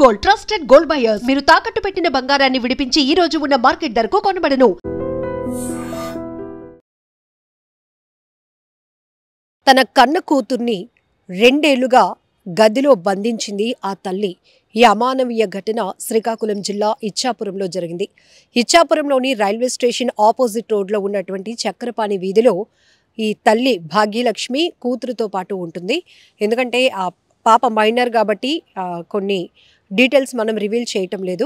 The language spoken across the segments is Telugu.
గోల్డ్ ట్రస్టెడ్ గోల్డ్ బయర్స్ మీరు తాకట్టు పెట్టిన బంగారాన్ని విడిపించి ఈ రోజు ఉన్న మార్కెట్ ధరకు కొనబడను. తన కన్న కూతుర్ని 2 ఏళ్లుగా గదిలో బంధించింది ఆ తల్లి. ఈ అమానవీయ ఘటన శ్రీకాకుళం జిల్లా ఇచ్చాపురంలో జరిగింది. ఇచ్చాపురంలోని రైల్వే స్టేషన్ ఆపోజిట్ రోడ్లో ఉన్నటువంటి చక్రపాణి వీధిలో ఈ తల్లి భాగ్యలక్ష్మి కూతురుతో పాటు ఉంటుంది. ఎందుకంటే ఆ పాప మైనర్ కాబట్టి కొన్ని డీటెయిల్స్ మనం రివీల్ చేయటం లేదు.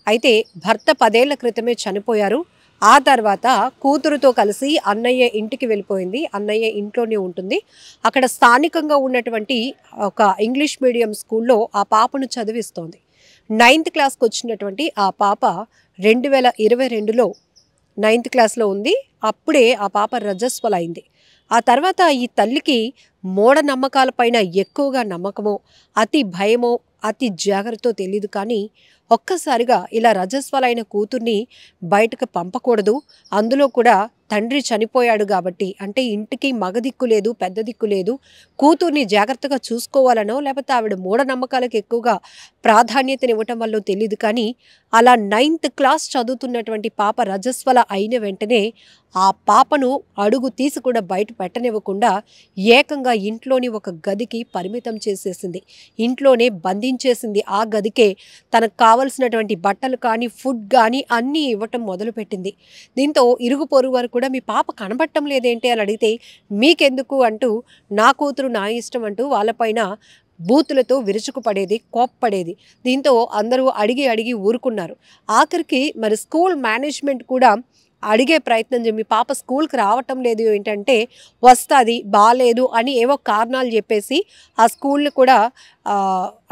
అయితే భర్త 10 ఏళ్ల క్రితమే చనిపోయారు. ఆ తర్వాత కూతురుతో కలిసి అన్నయ్య ఇంటికి వెళ్ళిపోయింది. అన్నయ్య ఇంట్లోనే ఉంటుంది. అక్కడ స్థానికంగా ఉన్నటువంటి ఒక ఇంగ్లీష్ మీడియం స్కూల్లో ఆ పాపను చదివిస్తోంది. 9th క్లాస్కి వచ్చినటువంటి ఆ పాప 2022లో 9th క్లాస్లో ఉంది. అప్పుడే ఆ పాప రజస్వలైంది. ఆ తర్వాత ఈ తల్లికి మూఢనమ్మకాలపైన ఎక్కువగా నమ్మకమో, అతి భయమో, అతి జాగ్రత్తో తెలియదు. కానీ ఒక్కసారిగా ఇలా రజస్వలైన కూతుర్ని బయటకు పంపకూడదు. అందులో కూడా తండ్రి చనిపోయాడు కాబట్టి, అంటే ఇంటికి మగ దిక్కు లేదు, పెద్ద దిక్కు లేదు. కూతుర్ని జాగ్రత్తగా చూసుకోవాలనో లేకపోతే ఆవిడ మూఢనమ్మకాలకు ఎక్కువగా ప్రాధాన్యతనివ్వటం వల్ల తెలియదు. కానీ అలా 9th క్లాస్ చదువుతున్నటువంటి పాప రజస్వల అయిన వెంటనే ఆ పాపను అడుగు తీసి కూడా బయట పెట్టనివ్వకుండా ఏకంగా ఇంట్లోని ఒక గదికి పరిమితం చేసేసింది. ఇంట్లోనే బంధించేసింది. ఆ గదికే తనకు కావలసినటువంటి బట్టలు కానీ, ఫుడ్ కానీ అన్నీ ఇవ్వటం మొదలుపెట్టింది. దీంతో ఇరుగు పొరుగు వారు కూడా మీ పాప కనబడటం లేదేంటి అని అడిగితే మీకెందుకు అంటూ నా కూతురు నా ఇష్టం అంటూ వాళ్ళపైన బూతులతో విరుచుకుపడేది, కోప్పడేది. దీంతో అందరూ అడిగి ఊరుకున్నారు. ఆఖరికి మరి స్కూల్ మేనేజ్మెంట్ కూడా అడిగే ప్రయత్నం చేసి మీ పాప స్కూల్కి రావటం లేదు ఏంటంటే వస్తుంది బాగాలేదు అని ఏవో కారణాలు చెప్పేసి ఆ స్కూల్ని కూడా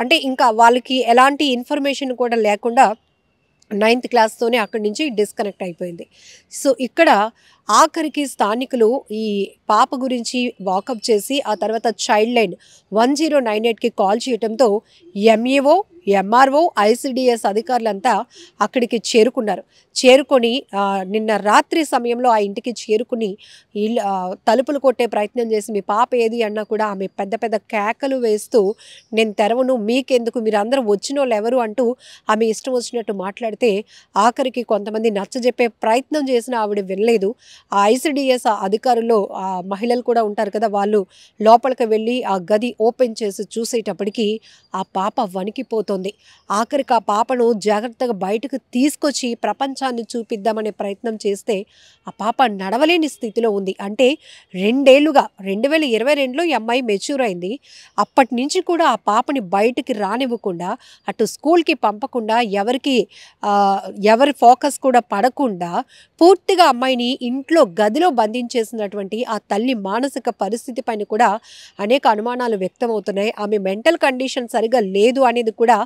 అంటే ఇంకా వాళ్ళకి ఎలాంటి ఇన్ఫర్మేషన్ కూడా లేకుండా 9th క్లాస్తోనే అక్కడి నుంచి డిస్కనెక్ట్ అయిపోయింది. సో ఇక్కడ ఆఖరికి స్థానికులు ఈ పాప గురించి వాకప్ చేసి ఆ తర్వాత చైల్డ్ లైన్ 1098కి కాల్ చేయడంతో ఎంఈఓ, ఎంఆర్ఓ, ఐసిడిఎస్ అధికారులంతా అక్కడికి చేరుకున్నారు. చేరుకొని నిన్న రాత్రి సమయంలో ఆ ఇంటికి చేరుకుని తలుపులు కొట్టే ప్రయత్నం చేసి మీ పాప ఏది అన్నా కూడా ఆమె పెద్ద పెద్ద కేకలు వేస్తూ నేను తెరవను, మీకెందుకు, మీరు అందరూ వచ్చిన వాళ్ళు ఎవరు అంటూ ఆమె ఇష్టం వచ్చినట్టు మాట్లాడితే ఆఖరికి కొంతమంది నచ్చజెప్పే ప్రయత్నం చేసిన ఆవిడ వినలేదు. ఆ ఐసిడిఎస్ అధికారుల్లో ఆ మహిళలు కూడా ఉంటారు కదా, వాళ్ళు లోపలికి వెళ్ళి ఆ గది ఓపెన్ చేసి చూసేటప్పటికి ఆ పాప వణికిపోతుంది. ఆఖరికి ఆ పాపను జాగ్రత్తగా బయటకు తీసుకొచ్చి ప్రపంచాన్ని చూపిద్దామనే ప్రయత్నం చేస్తే ఆ పాప నడవలేని స్థితిలో ఉంది. అంటే 2 ఏళ్లుగా 2022లో ఈ అమ్మాయి మెచ్యూర్ అయింది. అప్పటి నుంచి కూడా ఆ పాపని బయటికి రానివ్వకుండా, అటు స్కూల్కి పంపకుండా, ఎవరి ఫోకస్ కూడా పడకుండా పూర్తిగా అమ్మాయిని ఇంట్లో గదిలో బంధించేసినటువంటి ఆ తల్లి మానసిక పరిస్థితి పైన కూడా అనేక అనుమానాలు వ్యక్తమవుతున్నాయి. ఆమె మెంటల్ కండిషన్ సరిగా లేదు అనేది కూడా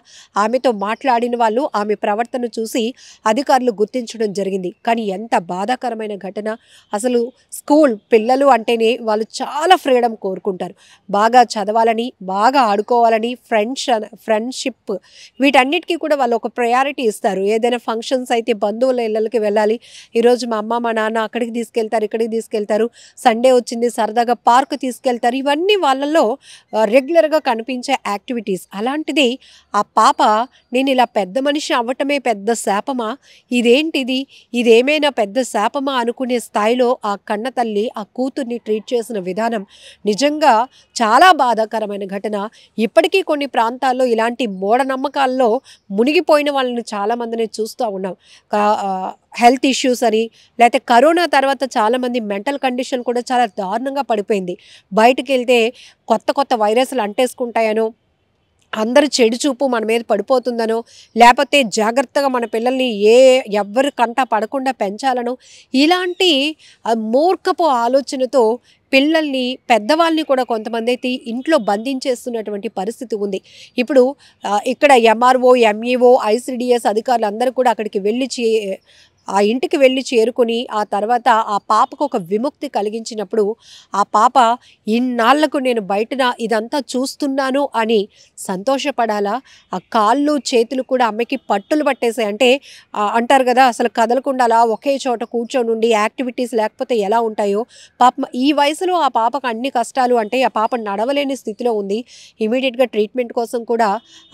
ఆమెతో మాట్లాడిన వాళ్ళు ఆమె ప్రవర్తన చూసి అధికారులు గుర్తించడం జరిగింది. కానీ ఎంత బాధాకరమైన ఘటన. అసలు స్కూల్ పిల్లలు అంటేనే వాళ్ళు చాలా ఫ్రీడమ్ కోరుకుంటారు. బాగా చదవాలని, బాగా ఆడుకోవాలని, ఫ్రెండ్షిప్ వీటన్నిటికీ కూడా వాళ్ళు ఒక ప్రయారిటీ ఇస్తారు. ఏదైనా ఫంక్షన్స్ అయితే బంధువుల ఇళ్ళకి వెళ్ళాలి, ఈరోజు మా అమ్మ మా నాన్న అక్కడికి తీసుకెళ్తారు, ఇక్కడికి తీసుకెళ్తారు, సండే వచ్చింది సరదాగా పార్క్ తీసుకెళ్తారు. ఇవన్నీ వాళ్ళల్లో రెగ్యులర్గా కనిపించే యాక్టివిటీస్. అలాంటిది ఆ పాప నేను ఇలా పెద్ద మనిషి అవ్వటమే పెద్ద శాపమా, ఇదేంటిది, ఇదేమైనా పెద్ద శాపమా అనుకునే స్థాయిలో ఆ కన్న తల్లి ఆ కూతుర్ని ట్రీట్ చేసిన విధానం నిజంగా చాలా బాధాకరమైన ఘటన. ఇప్పటికీ కొన్ని ప్రాంతాల్లో ఇలాంటి మూఢనమ్మకాల్లో మునిగిపోయిన వాళ్ళని చాలామందిని చూస్తూ ఉన్నాం. హెల్త్ ఇష్యూస్ అని, లేకపోతే కరోనా తర్వాత చాలామంది మెంటల్ కండిషన్ కూడా చాలా దారుణంగా పడిపోయింది. బయటకు వెళ్తే కొత్త వైరస్లు అంటేసుకుంటాయనో, అందరు చెడు చూపు మన మీద పడిపోతుందనో, లేకపోతే జాగ్రత్తగా మన పిల్లల్ని ఎవ్వరి కంట పడకుండా పెంచాలనో, ఇలాంటి మూర్ఖపు ఆలోచనతో పిల్లల్ని, పెద్దవాళ్ళని కూడా కొంతమంది అయితే ఇంట్లో బంధించేస్తున్నటువంటి పరిస్థితి ఉంది. ఇప్పుడు ఇక్కడ ఎంఆర్ఓ, ఎంఈఓ, ఐసిడిఎస్ అధికారులు అందరూ కూడా అక్కడికి వెళ్ళి ఆ ఇంటికి వెళ్ళి చేరుకొని ఆ తర్వాత ఆ పాపకు ఒక విముక్తి కలిగించినప్పుడు ఆ పాప ఇన్నాళ్లకు నేను బయటన ఇదంతా చూస్తున్నాను అని సంతోషపడాలా. ఆ కాళ్ళు చేతులు కూడా అమ్మకి పట్టులు పట్టేసాయి. అంటే అంటారు కదా, అసలు కదలకుండా అలా ఒకే చోట కూర్చొని ఉండి యాక్టివిటీస్ లేకపోతే ఎలా ఉంటాయో పాప ఈ వయసులో ఆ పాపకు అన్ని కష్టాలు. అంటే ఆ పాప నడవలేని స్థితిలో ఉంది. ఇమీడియట్గా ట్రీట్మెంట్ కోసం కూడా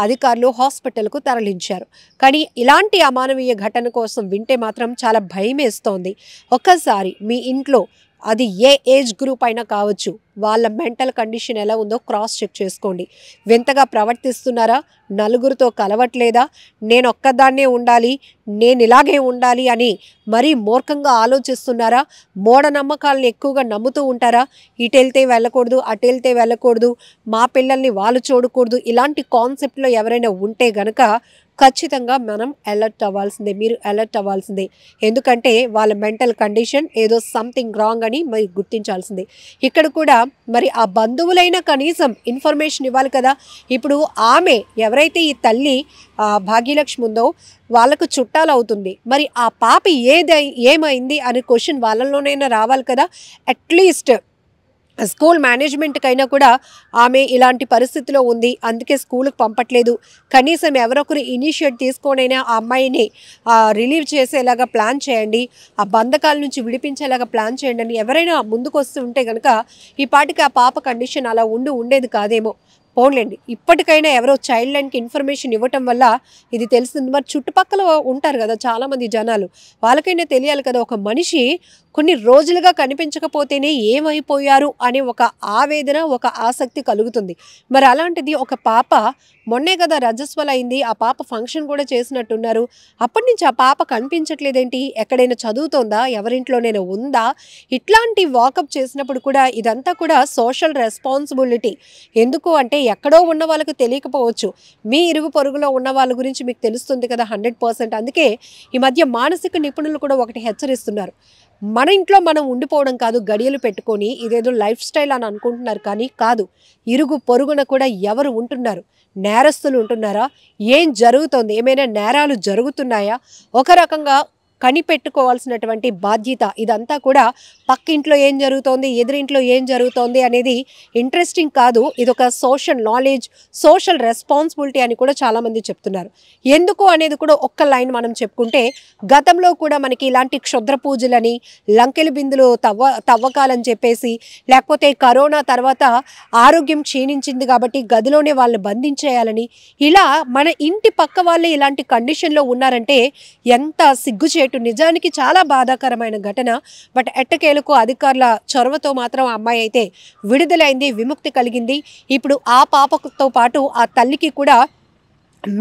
అధికారులు హాస్పిటల్కు తరలించారు. కానీ ఇలాంటి అమానవీయ ఘటన కోసం వింటే మాత్రం చాలా భయమేస్తోంది. ఒక్కసారి మీ ఇంట్లో అది ఏ ఏజ్ గ్రూప్ అయినా కావచ్చు, వాళ్ళ మెంటల్ కండిషన్ ఎలా ఉందో క్రాస్ చెక్ చేసుకోండి. వింతగా ప్రవర్తిస్తున్నారా, నలుగురితో కలవట్లేదా, నేను ఒక్కదాన్నే ఉండాలి, నేను ఇలాగే ఉండాలి అని మరీ మూర్ఖంగా ఆలోచిస్తున్నారా, మూఢనమ్మకాలను ఎక్కువగా నమ్ముతూ ఉంటారా, ఇటు వెళ్తే వెళ్ళకూడదు, అటు వెళ్తే వెళ్ళకూడదు, మా పిల్లల్ని వాళ్ళు చూడకూడదు, ఇలాంటి కాన్సెప్ట్లో ఎవరైనా ఉంటే గనక ఖచ్చితంగా మనం అలర్ట్ అవ్వాల్సిందే, మీరు అలర్ట్ అవ్వాల్సిందే. ఎందుకంటే వాళ్ళ మెంటల్ కండిషన్ ఏదో సంథింగ్ రాంగ్ అని మరి గుర్తించాల్సిందే. ఇక్కడ కూడా మరి ఆ బంధువులైనా కనీసం ఇన్ఫర్మేషన్ ఇవ్వాలి కదా. ఇప్పుడు ఆమె ఎవరైతే ఈ తల్లి భాగ్యలక్ష్మి ఉందో వాళ్ళకు చుట్టాలు అవుతుంది. మరి ఆ పాప ఏమైంది అనే క్వశ్చన్ వాళ్ళలోనైనా రావాలి కదా. అట్లీస్ట్ స్కూల్ మేనేజ్మెంట్కైనా కూడా ఆమె ఇలాంటి పరిస్థితిలో ఉంది, అందుకే స్కూల్కి పంపట్లేదు, కనీసం ఎవరొకరు ఇనిషియేట్ తీసుకొనైనా ఆ అమ్మాయిని రిలీవ్ చేసేలాగా ప్లాన్ చేయండి, ఆ బంధకాల నుంచి విడిపించేలాగా ప్లాన్ చేయండి అని ఎవరైనా ముందుకు వస్తూ ఉంటే కనుక ఈ పాటికి ఆ పాప కండిషన్ అలా ఉండేది కాదేమో. పోన్లేండి, ఇప్పటికైనా ఎవరో చైల్డ్ లైన్కి ఇన్ఫర్మేషన్ ఇవ్వటం వల్ల ఇది తెలిసింది. మరి చుట్టుపక్కల ఉంటారు కదా చాలామంది జనాలు, వాళ్ళకైనా తెలియాలి కదా. ఒక మనిషి కొన్ని రోజులుగా కనిపించకపోతేనే ఏమైపోయారు అనే ఒక ఆవేదన, ఒక ఆసక్తి కలుగుతుంది. మరి అలాంటిది ఒక పాప మొన్నే కదా రజస్వల అయింది, ఆ పాప ఫంక్షన్ కూడా చేసినట్టున్నారు, అప్పటి నుంచి ఆ పాప కనిపించట్లేదేంటి, ఎక్కడైనా చదువుతోందా, ఎవరింట్లోనైనా ఉందా, ఇట్లాంటి వాకప్ చేసినప్పుడు కూడా ఇదంతా కూడా సోషల్ రెస్పాన్సిబిలిటీ. ఎందుకు అంటే ఎక్కడో ఉన్న వాళ్ళకి తెలియకపోవచ్చు, మీ ఇరుగు పొరుగులో ఉన్న వాళ్ళ గురించి మీకు తెలుస్తుంది కదా 100%. అందుకే ఈ మధ్య మానసిక నిపుణులు కూడా ఒకటి హెచ్చరిస్తున్నారు, మన ఇంట్లో మనం ఉండిపోవడం కాదు, గడియలు పెట్టుకొని ఇదేదో లైఫ్ స్టైల్ అని అనుకుంటున్నారు, కానీ కాదు. ఇరుగు పొరుగున కూడా ఎవరు ఉంటున్నారు, నేరస్తులు ఉంటున్నారా, ఏం జరుగుతోంది, ఏమైనా నేరాలు జరుగుతున్నాయా, ఒక రకంగా కనిపెట్టుకోవాల్సినటువంటి బాధ్యత. ఇదంతా కూడా పక్కింట్లో ఏం జరుగుతోంది, ఎదురింట్లో ఏం జరుగుతోంది అనేది ఇంట్రెస్టింగ్ కాదు, ఇదొక సోషల్ నాలెడ్జ్, సోషల్ రెస్పాన్సిబిలిటీ అని కూడా చాలామంది చెప్తున్నారు. ఎందుకు అనేది కూడా ఒక్క లైన్ మనం చెప్పుకుంటే, గతంలో కూడా మనకి ఇలాంటి క్షుద్ర పూజలని, లంకెలి బిందులు తవ్వకాలని చెప్పేసి, లేకపోతే కరోనా తర్వాత ఆరోగ్యం క్షీణించింది కాబట్టి గదిలోనే వాళ్ళని బంధించేయాలని, ఇలా మన ఇంటి పక్క వాళ్ళే ఇలాంటి కండిషన్లో ఉన్నారంటే ఎంత సిగ్గుచేటు. నిజానికి చాలా బాధాకరమైన ఘటన. బట్ ఎట్టకేలకు అధికారుల చొరవతో మాత్రం ఆ అమ్మాయి అయితే విడుదలైంది, విముక్తి కలిగింది. ఇప్పుడు ఆ పాపతో పాటు ఆ తల్లికి కూడా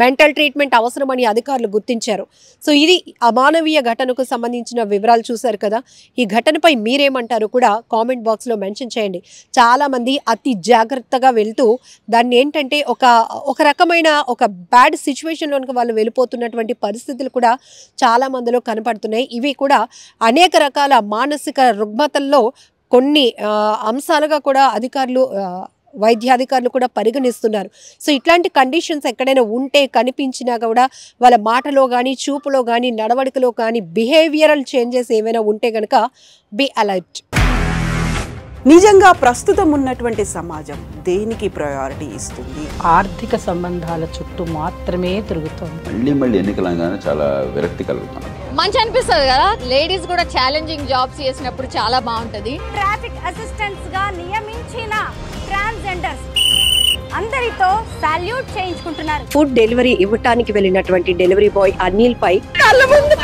మెంటల్ ట్రీట్మెంట్ అవసరమని అధికారులు గుర్తించారు. సో ఇది అమానవీయ ఘటనకు సంబంధించిన వివరాలు చూశారు కదా. ఈ ఘటనపై మీరేమంటారు కూడా కామెంట్ బాక్స్లో మెన్షన్ చేయండి. చాలామంది అతి జాగ్రత్తగా వెళ్తూ దాన్ని ఏంటంటే ఒక రకమైన ఒక బ్యాడ్ సిచ్యువేషన్లోనికి వాళ్ళు వెళ్ళిపోతున్నటువంటి పరిస్థితులు కూడా చాలామందిలో కనపడుతున్నాయి. ఇవి కూడా అనేక రకాల మానసిక రుగ్మతల్లో కొన్ని అంశాలుగా కూడా వైద్యాధికారులు కూడా పరిగణిస్తున్నారు. సో ఇట్లాంటి కండిషన్స్ ఎక్కడైనా ఉంటే కనిపించినా కూడా వాళ్ళ మాటలో కానీ, చూపులో కానీ, నడవడికలో కానీ బిహేవియరల్ చేంజెస్ ఏమైనా ఉంటే కనుక బి అలర్ట్. నిజంగా ప్రస్తుతం ఉన్నటువంటి సమాజం దేనికి ప్రయారిటీ ఇస్తుంది? ఆర్థిక సంబంధాల చుట్టూ మాత్రమే తిరుగుతుంది. మళ్ళీ ఎన్నికలంగానే చాలా విరక్తి కలుగుతున్నాం. మంచి అనిపిస్తుంది కదా, లేడీస్ కూడా ఛాలెంజింగ్ జాబ్స్ చేసినప్పుడు చాలా బాగుంటది. ట్రాఫిక్ అసిస్టెంట్స్ గా నియమించిన ట్రాన్స్జెండర్స్ అందరితో సాల్యూట్ చేయించుకుంటున్నారు. ఫుడ్ డెలివరీ ఇవ్వటానికి వెళ్ళినటువంటి డెలివరీ బాయ్ అనిల్ పై కళ్ళ ముందు